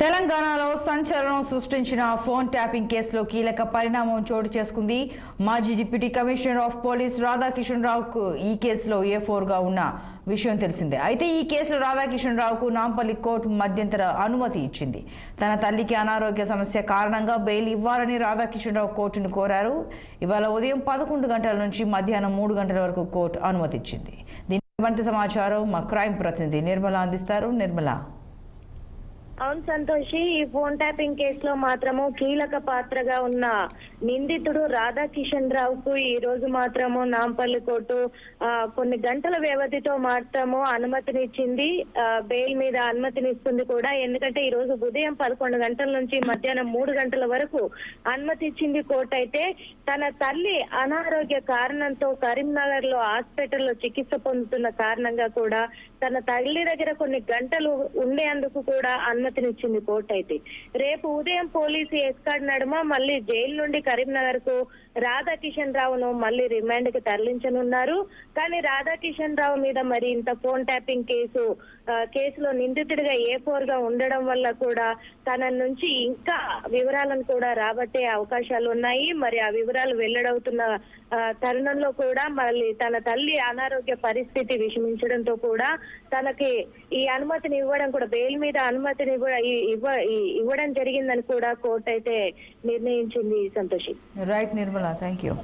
తెలంగాణలో సంచలనం సృష్టించిన ఫోన్ ట్యాపింగ్ కేసులో కీలక పరిణామం చోటు చేసుకుంది. మాజీ deputy commissioner of police Radhakishan రావుకు ఈ కేసులో A4గా ఉన్న విషయం తెలిసిందే. అయితే ఈ కేసులో రాధాకిషన్ రావుకు నాంపల్లి కోర్టు మధ్యంతర అనుమతి ఇచ్చింది. తన తల్లికి అనారోగ్య సమస్య కారణంగా బెయిల్ ఇవ్వాలని రాధాకిషన్ రావు కోర్టును కోరారు. ఇవాళ ఉదయం 11 గంటల నుంచి మధ్యాహ్నం 3 గంటల వరకు కోర్టు అనుమతి ఇచ్చింది. దీని మరింత సమాచారం మా క్రైమ్ ప్రతినిధి నిర్మల అందిస్తారు. నిర్మల. అవును సంతోషి, ఈ ఫోన్ ట్యాపింగ్ కేసులో మాత్రము కీలక పాత్రగా ఉన్న నిందితుడు రాధాకిషన్ రావుకు ఈ రోజు మాత్రము నాంపల్లి కోర్టు కొన్ని గంటల వ్యవధితో మాత్రము అనుమతినిచ్చింది. బెయిల్ మీద అనుమతినిస్తుంది కూడా. ఎందుకంటే ఈ రోజు ఉదయం 11 గంటల నుంచి మధ్యాహ్నం 3 గంటల వరకు అనుమతి ఇచ్చింది కోర్టు. అయితే తన తల్లి అనారోగ్య కారణంతో కరీంనగర్ లో హాస్పిటల్లో చికిత్స పొందుతున్న కారణంగా కూడా తన తల్లి దగ్గర కొన్ని గంటలు ఉండేందుకు కూడా అనుమతినిచ్చింది కోర్టు. అయితే రేపు ఉదయం పోలీసు ఎస్కార్డ్ నడుమ మళ్ళీ జైలు నుండి కరీంనగర్ కు రాధాకిషన్ రావును మళ్ళీ రిమాండ్ కి తరలించనున్నారు. కానీ రాధాకిషన్ రావు మీద మరి ఇంత ఫోన్ ట్యాపింగ్ కేసులో నిందితుడిగా A4గా ఉండడం వల్ల కూడా తన నుంచి ఇంకా వివరాలను కూడా రాబట్టే అవకాశాలు ఉన్నాయి. మరి ఆ వివరాలు వెల్లడవుతున్న తరుణంలో కూడా మళ్ళీ తన తల్లి అనారోగ్య పరిస్థితి విషమించడంతో కూడా తనకి ఈ అనుమతిని ఇవ్వడం కూడా, బెయిల్ మీద అనుమతిని ఇవ్వడం జరిగిందని కూడా కోర్టు అయితే నిర్ణయించింది. Santoshi. Right Nirmala, thank you.